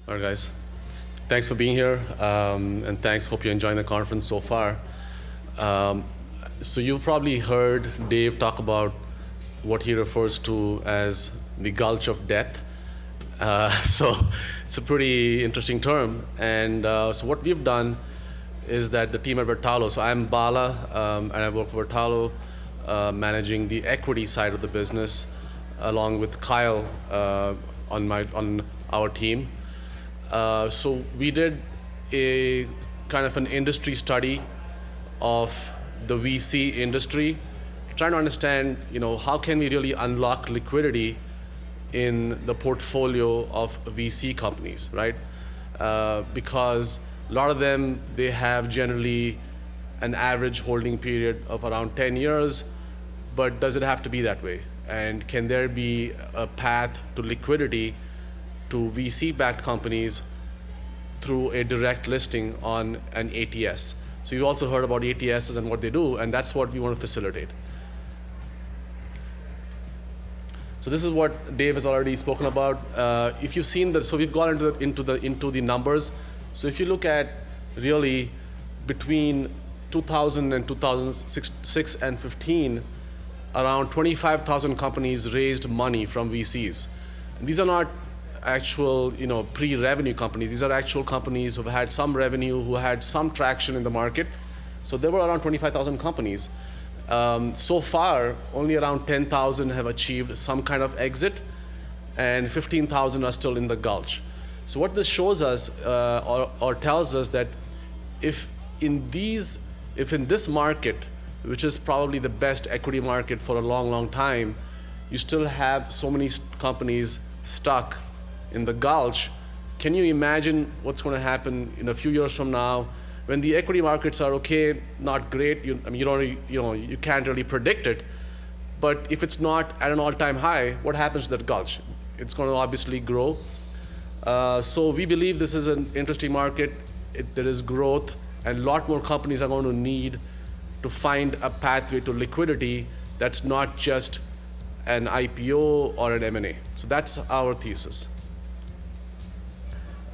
All right, guys. Thanks for being here, and thanks. Hope you're enjoying the conference so far. So you've probably heard Dave talk about what he refers to as the gulch of death. So it's a pretty interesting term. And so what we've done is that the team at Vertalo, so I'm Bala, and I work for Vertalo, managing the equity side of the business, along with Kyle on our team. So we did a kind of an industry study of the VC industry, trying to understand, how can we really unlock liquidity in the portfolio of VC companies, right? Because a lot of them, they have generally an average holding period of around 10 years, but does it have to be that way? And can there be a path to liquidity to VC-backed companies through a direct listing on an ATS? So you've also heard about ATSs and what they do, and that's what we want to facilitate. So this is what Dave has already spoken about. If you've seen that, so we've gone into the numbers. So if you look at really between 2000 and 2006 and 15, around 25,000 companies raised money from VCs. And these are not actual, pre-revenue companies. These are actual companies who've had some revenue, who had some traction in the market. So there were around 25,000 companies. So far, only around 10,000 have achieved some kind of exit, and 15,000 are still in the gulch. So what this shows us, or tells us, that if in this market, which is probably the best equity market for a long, long time, you still have so many companies stuck in the gulch, can you imagine what's going to happen in a few years from now when the equity markets are okay, not great? You can't really predict it. But if it's not at an all-time high, what happens to that gulch? It's going to obviously grow. So we believe this is an interesting market. There is growth, and a lot more companies are going to need to find a pathway to liquidity that's not just an IPO or an M&A. So that's our thesis.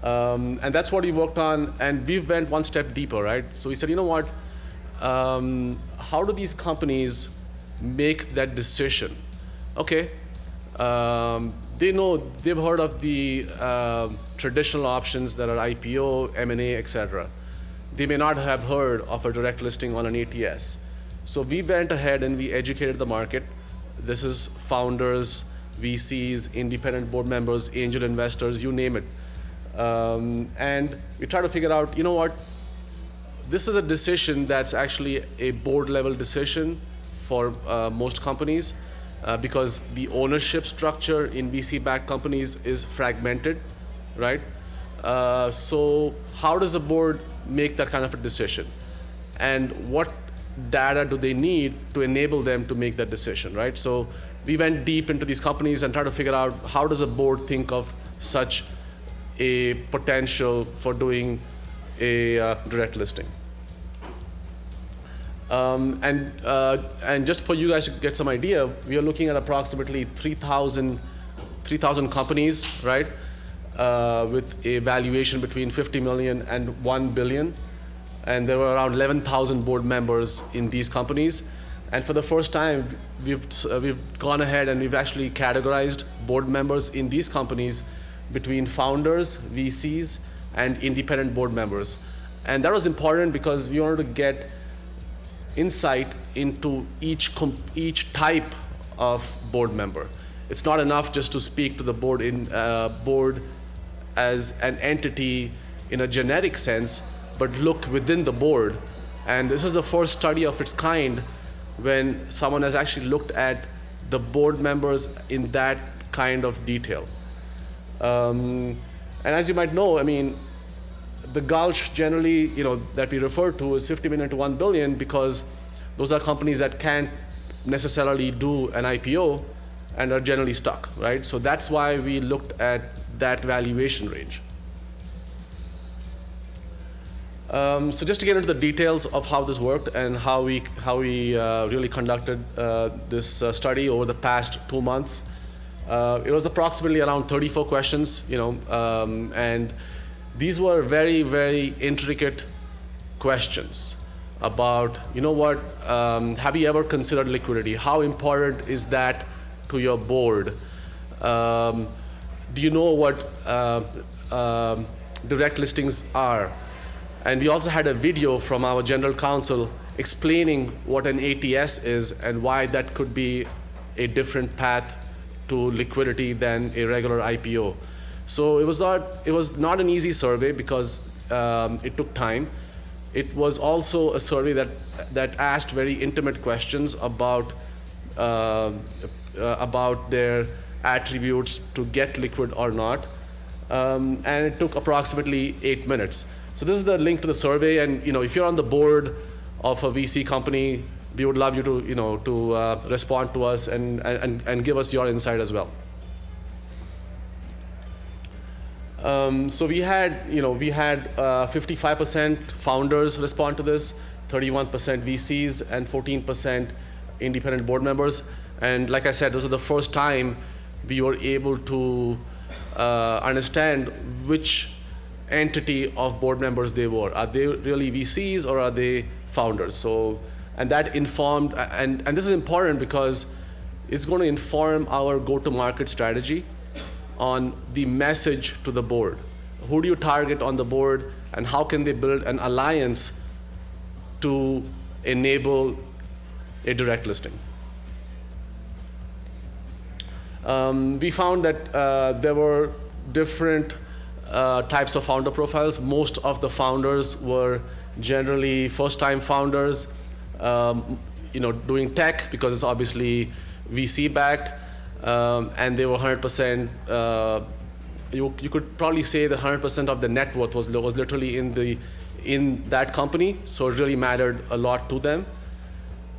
And that's what we worked on, and we've went one step deeper, right? So we said, you know what, how do these companies make that decision? Okay, they've heard of the traditional options that are IPO, M&A, etc. They may not have heard of a direct listing on an ATS. So we went ahead and we educated the market. This is founders, VCs, independent board members, angel investors, you name it. And we try to figure out, this is a decision that's actually a board level decision for most companies, because the ownership structure in VC-backed companies is fragmented, right? So how does a board make that kind of a decision? And what data do they need to enable them to make that decision, right? So we went deep into these companies and tried to figure out, how does a board think of such a potential for doing a direct listing? And just for you guys to get some idea, we are looking at approximately 3,000 companies, right? With a valuation between 50 million and 1 billion. And there were around 11,000 board members in these companies. And for the first time, we've gone ahead and we've actually categorized board members in these companies between founders, VCs, and independent board members. And that was important because we wanted to get insight into each type of board member. It's not enough just to speak to the board as an entity in a generic sense, but look within the board. And this is the first study of its kind when someone has actually looked at the board members in that kind of detail. And as you might know, the gulch generally, that we refer to is 50 million to 1 billion, because those are companies that can't necessarily do an IPO and are generally stuck, right? So that's why we looked at that valuation range. So just to get into the details of how this worked and how we really conducted this study over the past 2 months. It was approximately around 34 questions, and these were very, very intricate questions about, have you ever considered liquidity? How important is that to your board? Do you know what direct listings are? And we also had a video from our general counsel explaining what an ATS is and why that could be a different path to liquidity than a regular IPO. So it was not an easy survey because it took time. It was also a survey that asked very intimate questions about their attributes to get liquid or not, and it took approximately 8 minutes. So this is the link to the survey, and if you're on the board of a VC company, we would love you to respond to us and give us your insight as well. So we had 55% founders respond to this, 31% VCs, and 14% independent board members. And like I said, this is the first time we were able to understand which entity of board members they were. Are they really VCs or are they founders? So, and that informed, and this is important because it's going to inform our go-to-market strategy on the message to the board. Who do you target on the board, and how can they build an alliance to enable a direct listing? We found that there were different types of founder profiles. Most of the founders were generally first-time founders, doing tech because it's obviously VC-backed, and they were 100%. You could probably say that 100% of the net worth was literally in that company, so it really mattered a lot to them.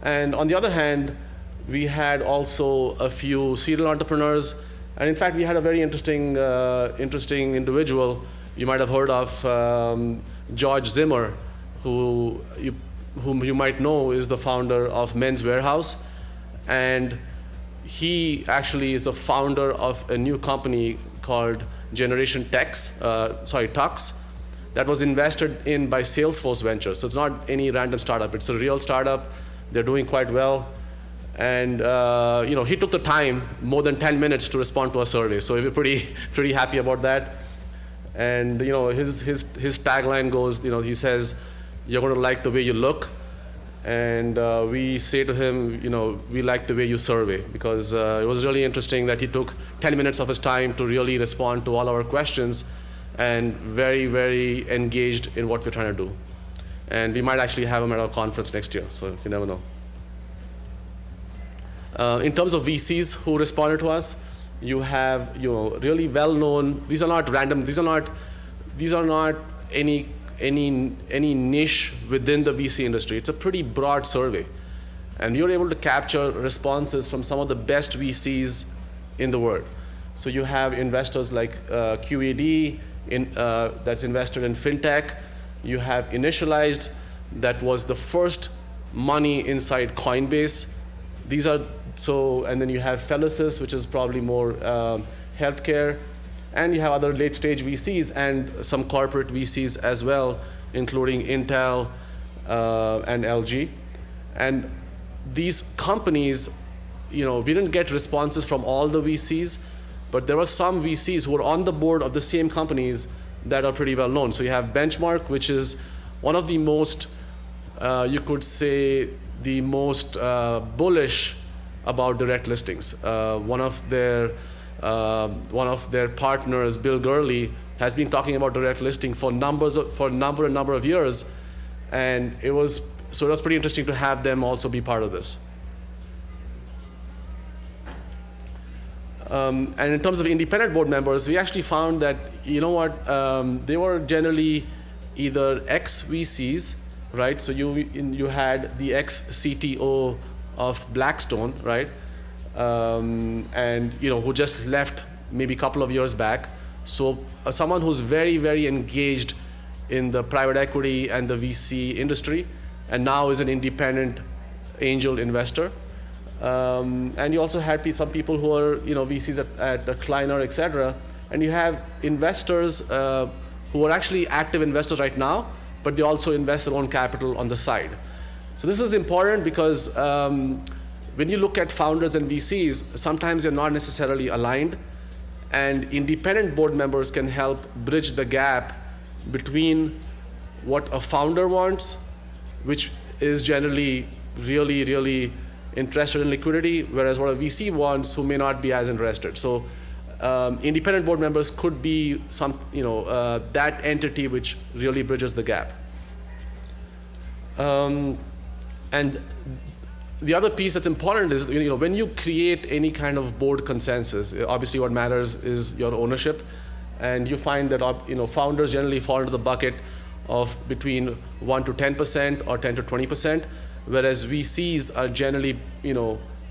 And on the other hand, we had also a few serial entrepreneurs, and in fact, we had a very interesting individual you might have heard of, George Zimmer, whom you might know is the founder of Men's Warehouse, and he actually is a founder of a new company called Generation Tux, that was invested in by Salesforce Ventures. So it's not any random startup; it's a real startup. They're doing quite well. And he took the time, more than 10 minutes, to respond to our survey. So we were pretty happy about that. And his tagline goes, he says, "You're going to like the way you look." And we say to him, we like the way you survey, because it was really interesting that he took 10 minutes of his time to really respond to all our questions, and very, very engaged in what we're trying to do. And we might actually have him at our conference next year, so you never know. In terms of VCs who responded to us, you have really well-known. These are not random. These are not any niche within the VC industry. It's a pretty broad survey, and you're able to capture responses from some of the best VCs in the world. So you have investors like QED that's invested in fintech. You have Initialized, that was the first money inside Coinbase. These are and then you have Felicis, which is probably more healthcare, and you have other late-stage VCs and some corporate VCs as well, including Intel and LG. And these companies, we didn't get responses from all the VCs, but there were some VCs who were on the board of the same companies that are pretty well known. So you have Benchmark, which is one of the most, you could say, the most bullish about direct listings. One of their partners, Bill Gurley, has been talking about direct listing for a number of years, and it was pretty interesting to have them also be part of this. And in terms of independent board members, we actually found that they were generally either ex-VCs, right? So you had the ex-CTO of Blackstone, right? And who just left maybe a couple of years back. So someone who's very, very engaged in the private equity and the VC industry, and now is an independent angel investor. And you also had some people who are VCs at Kleiner, et cetera. And you have investors who are actually active investors right now, but they also invest their own capital on the side. So this is important because when you look at founders and VCs, sometimes they're not necessarily aligned, and independent board members can help bridge the gap between what a founder wants, which is generally really, really interested in liquidity, whereas what a VC wants, who may not be as interested. So independent board members could be that entity which really bridges the gap. And the other piece that's important is, when you create any kind of board consensus, obviously what matters is your ownership, and you find that founders generally fall into the bucket of between 1 to 10% or 10 to 20%, whereas VCs are generally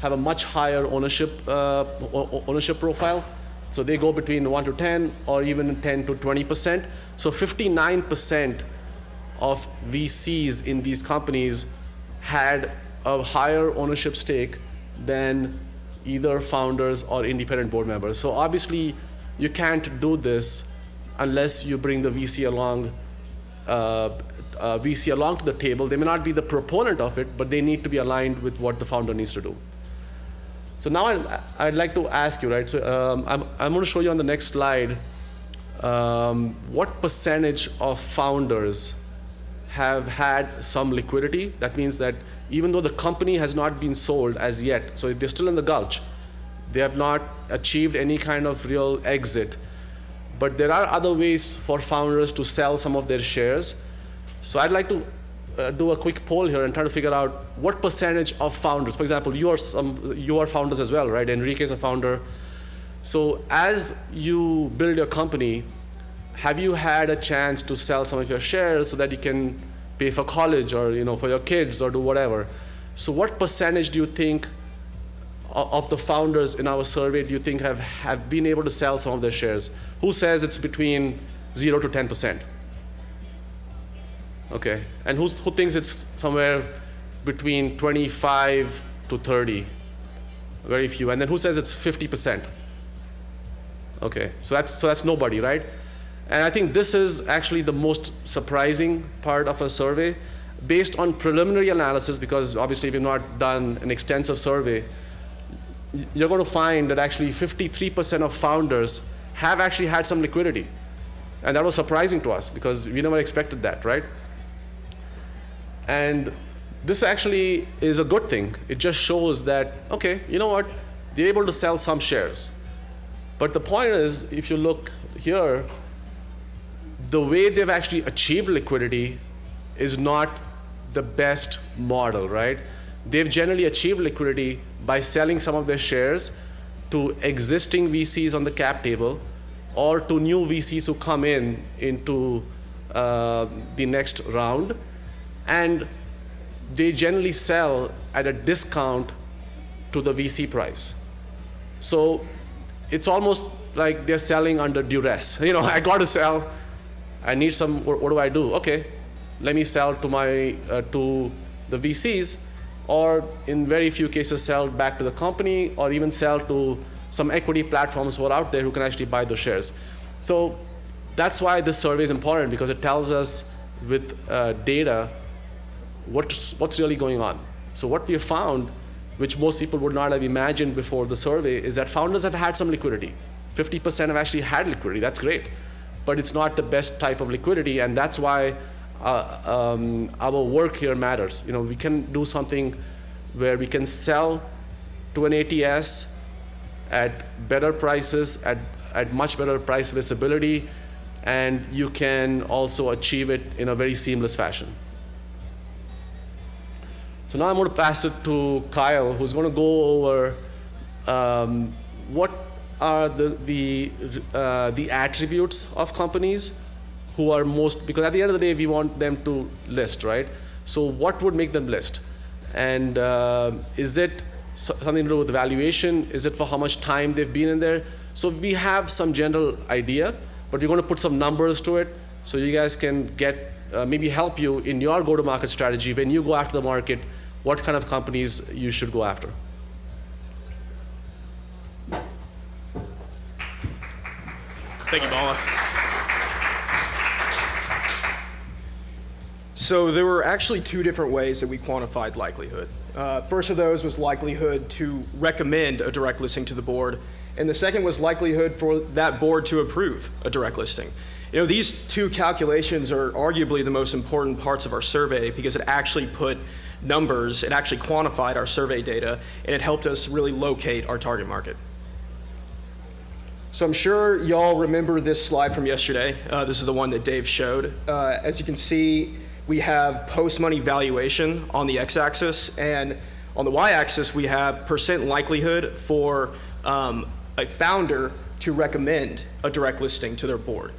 have a much higher ownership profile. So they go between 1 to 10 or even 10 to 20%. So 59% of VCs in these companies had a higher ownership stake than either founders or independent board members. So obviously you can't do this unless you bring the VC along to the table. They may not be the proponent of it, but they need to be aligned with what the founder needs to do. So now I'd like to ask you, right? So I'm going to show you on the next slide what percentage of founders have had some liquidity. That means that even though the company has not been sold as yet, so they're still in the gulch, they have not achieved any kind of real exit, but there are other ways for founders to sell some of their shares. So I'd like to do a quick poll here and try to figure out what percentage of founders, for example, you are founders as well, right? Hendrick is a founder. So as you build your company, have you had a chance to sell some of your shares so that you can pay for college or for your kids or do whatever? So what percentage do you think of the founders in our survey do you think have been able to sell some of their shares? Who says it's between 0 to 10%? Okay, and who thinks it's somewhere between 25 to 30? Very few. And then who says it's 50%? Okay, so that's nobody, right? And I think this is actually the most surprising part of a survey, based on preliminary analysis, because obviously we've not done an extensive survey. You're going to find that actually 53% of founders have actually had some liquidity. And that was surprising to us because we never expected that, right? And this actually is a good thing. It just shows that, okay, you know what? They're able to sell some shares. But the point is, if you look here, the way they've actually achieved liquidity is not the best model, right? They've generally achieved liquidity by selling some of their shares to existing VCs on the cap table or to new VCs who come into the next round. And they generally sell at a discount to the VC price. So it's almost like they're selling under duress. I got to sell. I need some. What do I do? Okay, let me sell to the VCs, or in very few cases sell back to the company, or even sell to some equity platforms who are out there who can actually buy those shares. So that's why this survey is important, because it tells us with data what's really going on. So what we have found, which most people would not have imagined before the survey, is that founders have had some liquidity. 50% have actually had liquidity. That's great. But it's not the best type of liquidity, and that's why our work here matters. We can do something where we can sell to an ATS at better prices, at much better price visibility, and you can also achieve it in a very seamless fashion. So now I'm going to pass it to Kyle, who's going to go over what are the attributes of companies who are most, because at the end of the day we want them to list, right? So what would make them list? And is it something to do with valuation? Is it for how much time they've been in there? So we have some general idea, but we're going to put some numbers to it so you guys can get maybe help you in your go-to-market strategy when you go after the market, what kind of companies you should go after. Thank you, Bala. So there were actually two different ways that we quantified likelihood. First of those was likelihood to recommend a direct listing to the board, and the second was likelihood for that board to approve a direct listing. You know, these two calculations are arguably the most important parts of our survey because it actually put numbers, it actually quantified our survey data, and it helped us really locate our target market. So I'm sure y'all remember this slide from yesterday. This is the one that Dave showed. As you can see, we have post-money valuation on the x-axis, and on the y-axis we have percent likelihood for a founder to recommend a direct listing to their board.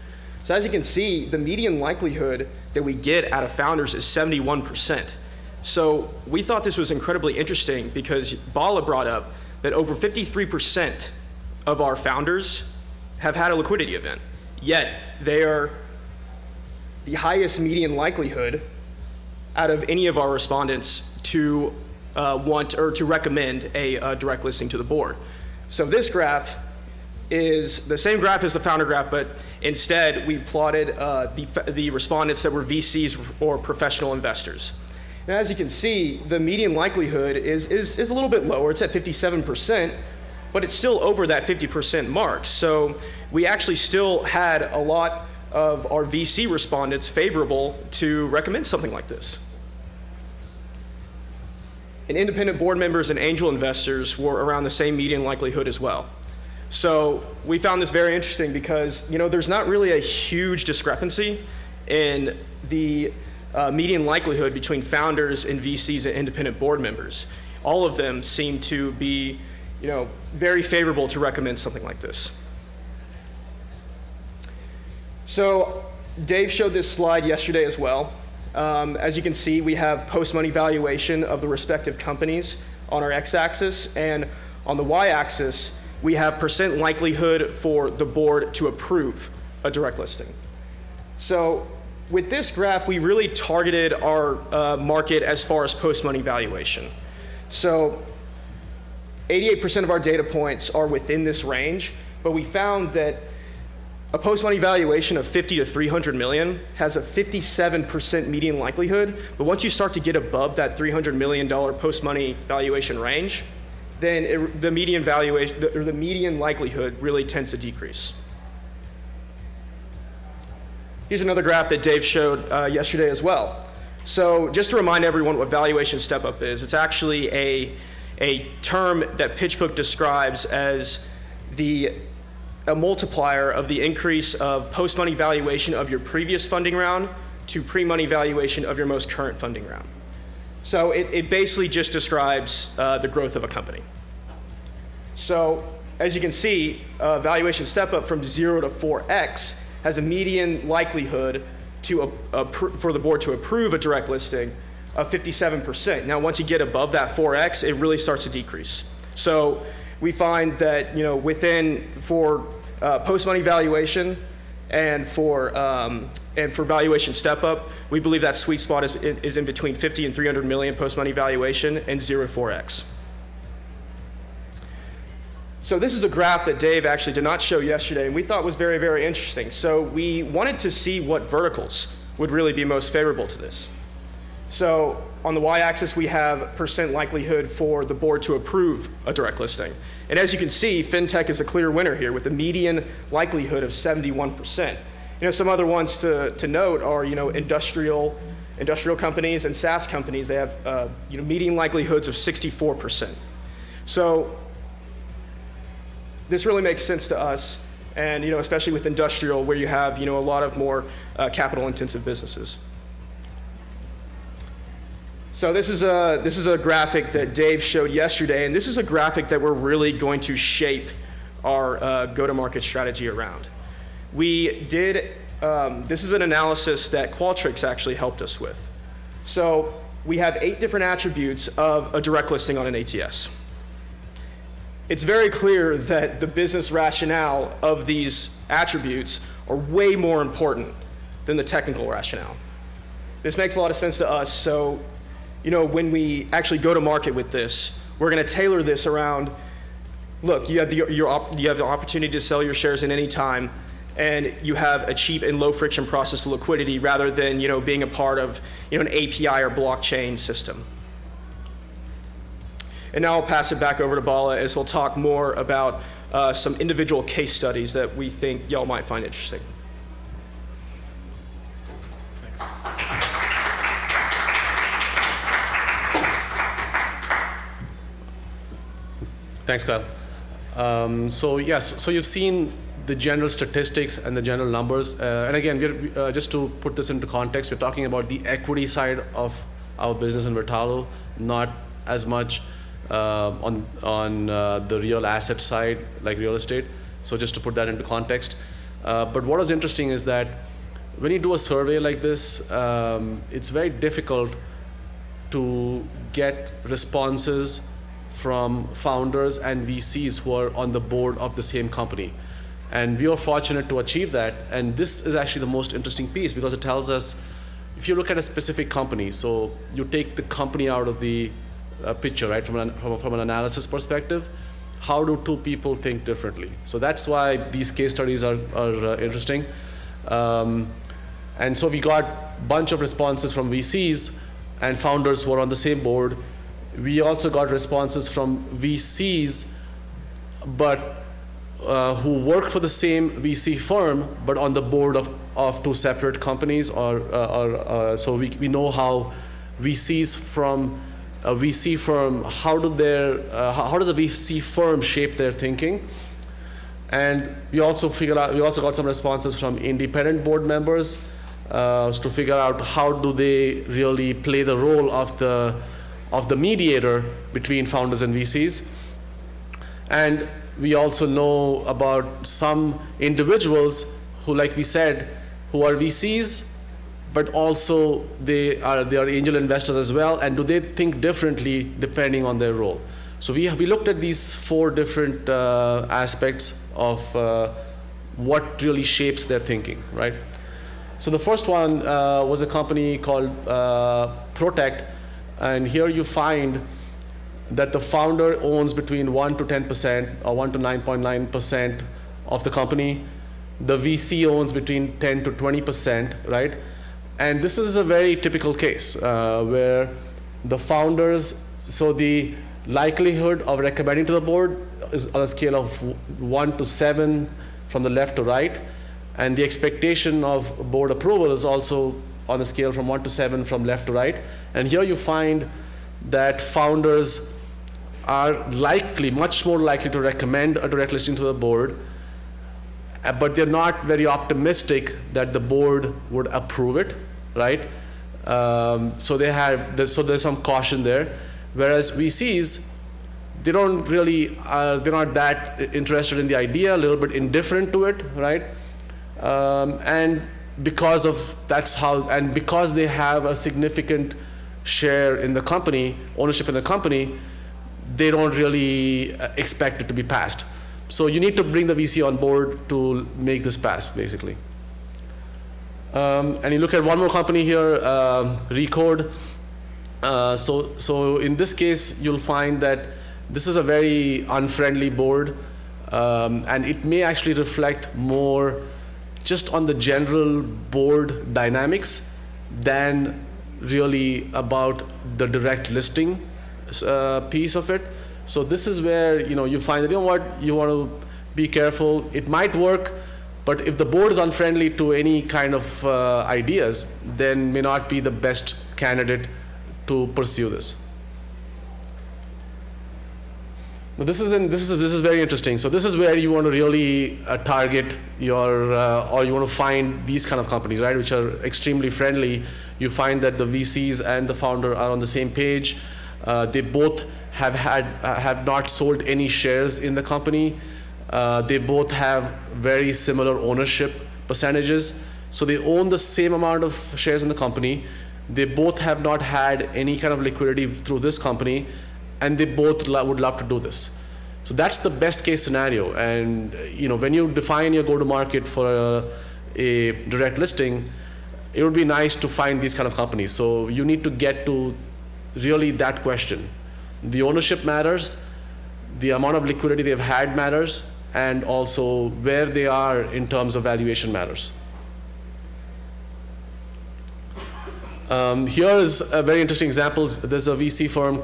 So as you can see, the median likelihood that we get out of founders is 71%. So we thought this was incredibly interesting because Bala brought up that over 53% of our founders have had a liquidity event, yet they are the highest median likelihood out of any of our respondents to want or to recommend a direct listing to the board. So this graph is the same graph as the founder graph, but instead we plotted the respondents that were VCs or professional investors. Now, as you can see, the median likelihood is a little bit lower. It's at 57%, but it's still over that 50% mark. So we actually still had a lot of our VC respondents favorable to recommend something like this. And independent board members and angel investors were around the same median likelihood as well. So we found this very interesting because, you know, there's not really a huge discrepancy in the median likelihood between founders and VCs and independent board members. All of them seem to be, you know, very favorable to recommend something like this. So Dave showed this slide yesterday as well. As you can see, we have post-money valuation of the respective companies on our x-axis, and on the y-axis, we have percent likelihood for the board to approve a direct listing. So with this graph, we really targeted our market as far as post-money valuation. So 88% of our data points are within this range, but we found that a post-money valuation of 50 to 300 million has a 57% median likelihood, but once you start to get above that $300 million post-money valuation range, then the median valuation, or the median likelihood really tends to decrease. Here's another graph that Dave showed yesterday as well. So just to remind everyone what valuation step-up is, it's actually a term that PitchBook describes as a multiplier of the increase of post-money valuation of your previous funding round to pre-money valuation of your most current funding round. So it basically just describes the growth of a company. So as you can see, valuation step-up from 0 to 4x has a median likelihood for the board to approve a direct listing of 57%. Now, once you get above that 4x, it really starts to decrease. So we find that, you know, for post-money valuation and for valuation step-up, we believe that sweet spot is in between 50 and 300 million post-money valuation and 0 to 4x. So this is a graph that Dave actually did not show yesterday, and we thought was very, very interesting. So we wanted to see what verticals would really be most favorable to this. So on the y-axis, we have percent likelihood for the board to approve a direct listing. And as you can see, fintech is a clear winner here with a median likelihood of 71%. You know, some other ones to note are, you know, industrial companies and SaaS companies. They have you know, median likelihoods of 64%. So this really makes sense to us, and, you know, especially with industrial, where you have, you know, a lot of more capital-intensive businesses. So this is a graphic that Dave showed yesterday, and this is a graphic that we're really going to shape our go-to-market strategy around. We did, this is an analysis that Qualtrics actually helped us with. So we have 8 different attributes of a direct listing on an ATS. It's very clear that the business rationale of these attributes are way more important than the technical rationale. This makes a lot of sense to us, so, you know, when we actually go to market with this, we're going to tailor this around, look, you have the opportunity to sell your shares at any time, and you have a cheap and low friction process of liquidity rather than being a part of an API or blockchain system. And now I'll pass it back over to Bala as he'll talk more about some individual case studies that we think y'all might find interesting. Thanks, Kyle. So yes, so you've seen the general statistics and the general numbers. And again, we're, just to put this into context, we're talking about the equity side of our business in Vertalo, not as much on the real asset side, like real estate. So just to put that into context. But what was interesting is that when you do a survey like this, it's very difficult to get responses from founders and VCs who are on the board of the same company. And we are fortunate to achieve that. And this is actually the most interesting piece because it tells us, if you look at a specific company, so you take the company out of the picture, right, from an analysis perspective, how do two people think differently? So that's why these case studies are interesting. And so we got a bunch of responses from VCs and founders who are on the same board. We also got responses from VCs, but who work for the same VC firm, but on the board of two separate companies. So we know how VCs from a VC firm, how does a VC firm shape their thinking? And we also got some responses from independent board members to figure out how do they really play the role of the mediator between founders and VCs. And we also know about some individuals who, like we said, who are VCs, but also they are angel investors as well, and do they think differently depending on their role? So we looked at these 4 different aspects of what really shapes their thinking, right? So the first one was a company called Protect, and here you find that the founder owns between 1 to 10% or 1 to 9.9% of the company. The VC owns between 10 to 20%, right? And this is a very typical case where the founders, so the likelihood of recommending to the board is on a scale of 1 to 7 from the left to right, and the expectation of board approval is also on a scale from 1 to 7 from left to right. And here you find that founders are likely, much more likely to recommend a direct listing to the board, but they're not very optimistic that the board would approve it, right? So there's some caution there. Whereas VCs, they don't really, they're not that interested in the idea, a little bit indifferent to it, right? And because of because they have a significant share in the company, ownership in the company, they don't really expect it to be passed. So you need to bring the VC on board to make this pass, basically. And you look at one more company here, Recode. So in this case, you'll find that this is a very unfriendly board, and it may actually reflect more just on the general board dynamics than really about the direct listing piece of it. So this is where you find that, you want to be careful. It might work, but if the board is unfriendly to any kind of ideas, then may not be the best candidate to pursue this. Now this is very interesting. So this is where you want to really target your, or you want to find these kind of companies, right, which are extremely friendly. You find that the VCs and the founder are on the same page. They both have not sold any shares in the company. They both have very similar ownership percentages. So they own the same amount of shares in the company. They both have not had any kind of liquidity through this company, and they both would love to do this. So that's the best case scenario. And when you define your go-to-market for a direct listing, it would be nice to find these kind of companies. So you need to get to really that question. The ownership matters, the amount of liquidity they've had matters, and also where they are in terms of valuation matters. Here is a very interesting example. There's a VC firm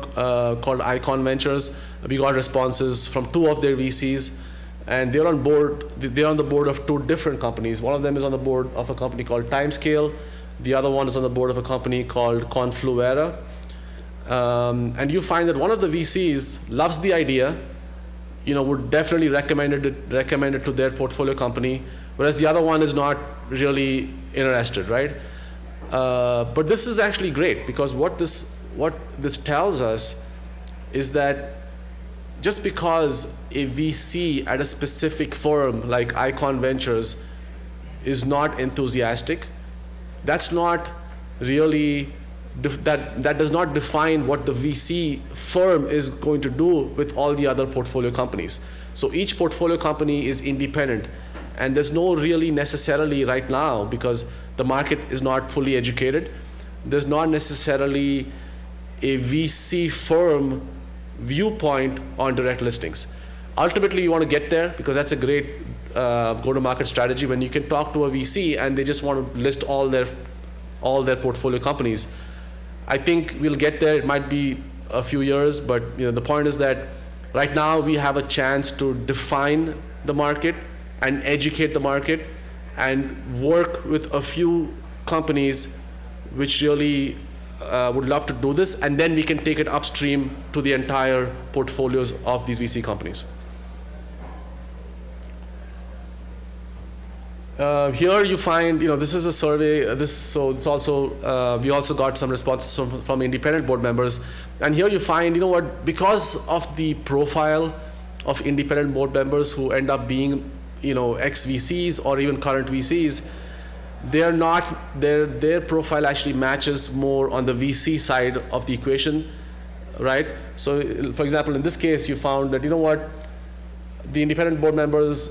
called Icon Ventures. We got responses from 2 of their VCs, and they're on board. They're on the board of 2 different companies. One of them is on the board of a company called Timescale. The other one is on the board of a company called Confluera. And you find that one of the VCs loves the idea, would definitely recommend it to their portfolio company, whereas the other one is not really interested, right? But this is actually great, because what this tells us is that just because a VC at a specific firm like Icon Ventures is not enthusiastic, that's not really that does not define what the VC firm is going to do with all the other portfolio companies. So each portfolio company is independent, and there's no really necessarily right now, because the market is not fully educated, there's not necessarily a VC firm viewpoint on direct listings. Ultimately, you want to get there, because that's a great go-to-market strategy when you can talk to a VC and they just want to list all their portfolio companies. I think we'll get there. It might be a few years, but the point is that right now we have a chance to define the market and educate the market and work with a few companies which really would love to do this, and then we can take it upstream to the entire portfolios of these VC companies. Here you find, this is a survey. So it's also we also got some responses from independent board members, and here you find, because of the profile of independent board members who end up being, ex-VCs or even current VCs, they're not their profile actually matches more on the VC side of the equation, right? So, for example, in this case, you found that the independent board members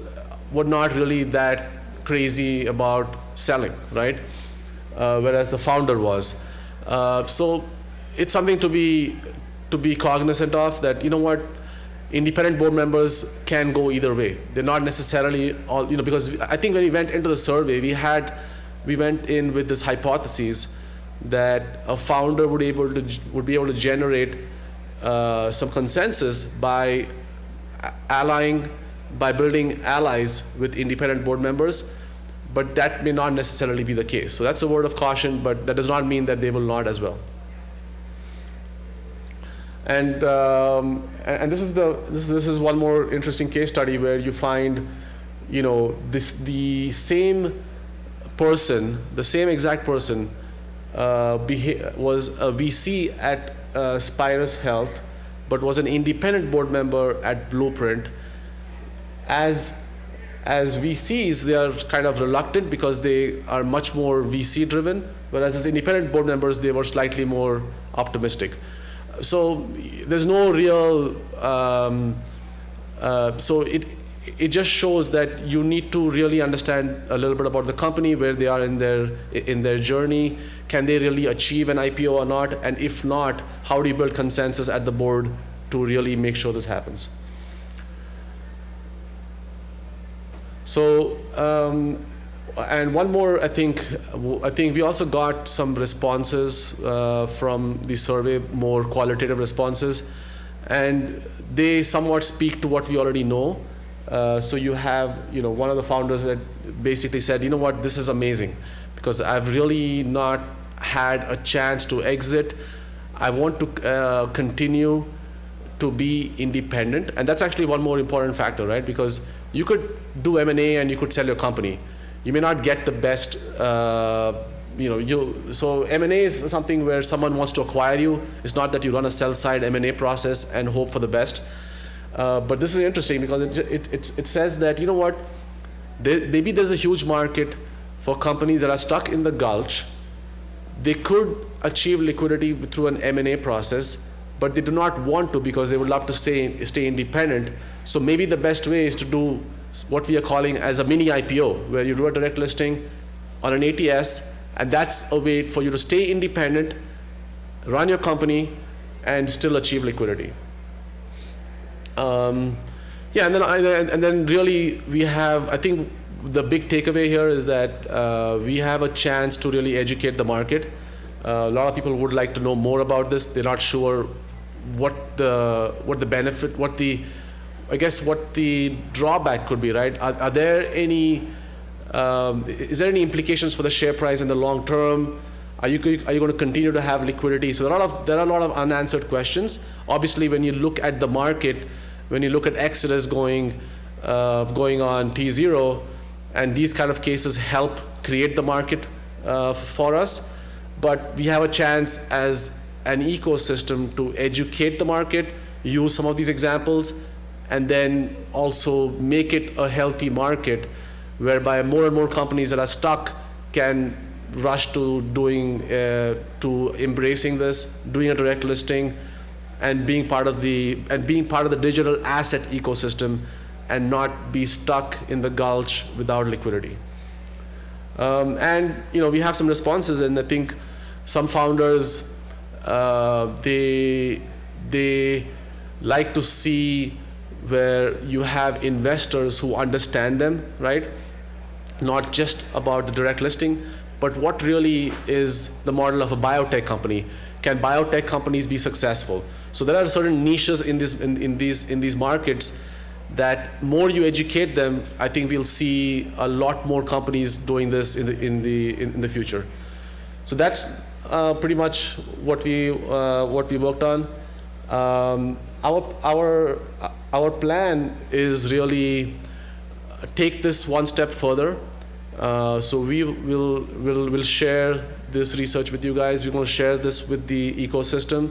were not really that crazy about selling, right? Whereas the founder was. So it's something to be cognizant of, that independent board members can go either way. They're not necessarily all, because I think when we went into the survey, we went in with this hypothesis that a founder would be able to generate some consensus by building allies with independent board members, but that may not necessarily be the case. So that's a word of caution, but that does not mean that they will not as well. And this is one more interesting case study where you find, the same person, the same exact person, was a VC at Spirus Health, but was an independent board member at Blueprint. As VCs, they are kind of reluctant because they are much more VC driven, whereas as independent board members, they were slightly more optimistic. So there's no real, so it just shows that you need to really understand a little bit about the company, where they are in their journey. Can they really achieve an IPO or not? And if not, how do you build consensus at the board to really make sure this happens? So, and one more, I think we also got some responses from the survey, more qualitative responses, and they somewhat speak to what we already know. So you have, one of the founders that basically said, this is amazing, because I've really not had a chance to exit. I want to continue to be independent, and that's actually one more important factor, right? Because you could do M&A and you could sell your company. You may not get the best, so M&A is something where someone wants to acquire you. It's not that you run a sell-side M&A process and hope for the best. But this is interesting because it says that, maybe there's a huge market for companies that are stuck in the gulch. They could achieve liquidity through an M&A process, but they do not want to because they would love to stay independent. So maybe the best way is to do what we are calling as a mini IPO, where you do a direct listing on an ATS, and that's a way for you to stay independent, run your company, and still achieve liquidity. Yeah, and then really we have, I think the big takeaway here is that we have a chance to really educate the market. A lot of people would like to know more about this. They're not sure what the benefit, I guess what the drawback could be, right? Are there any, is there any implications for the share price in the long term? Are you going to continue to have liquidity? So there are a lot of unanswered questions. Obviously, when you look at the market, when you look at Exodus going on T0, and these kind of cases help create the market for us. But we have a chance as an ecosystem to educate the market, use some of these examples, and then also make it a healthy market whereby more and more companies that are stuck can rush to to embracing this, doing a direct listing, and being part of the digital asset ecosystem, and not be stuck in the gulch without liquidity. And we have some responses, and I think some founders they like to see where you have investors who understand them, right? Not just about the direct listing, but what really is the model of a biotech company. Can biotech companies be successful? So there are certain niches in these markets that more you educate them, I think we'll see a lot more companies doing this in the future. So that's pretty much what we worked on. Our plan is really take this one step further. So we'll share this research with you guys. We're going to share this with the ecosystem,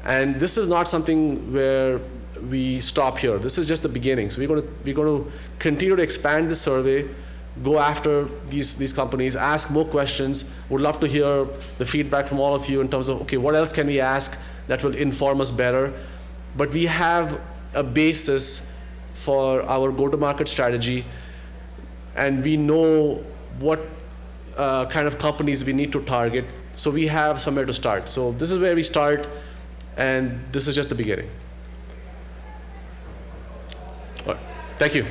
and this is not something where we stop here. This is just the beginning. So we're going to continue to expand the survey, go after these companies, ask more questions. Would love to hear the feedback from all of you in terms of, okay, what else can we ask that will inform us better? But we have a basis for our go-to-market strategy, and we know what kind of companies we need to target. So we have somewhere to start. So this is where we start, and this is just the beginning. All right. Thank you.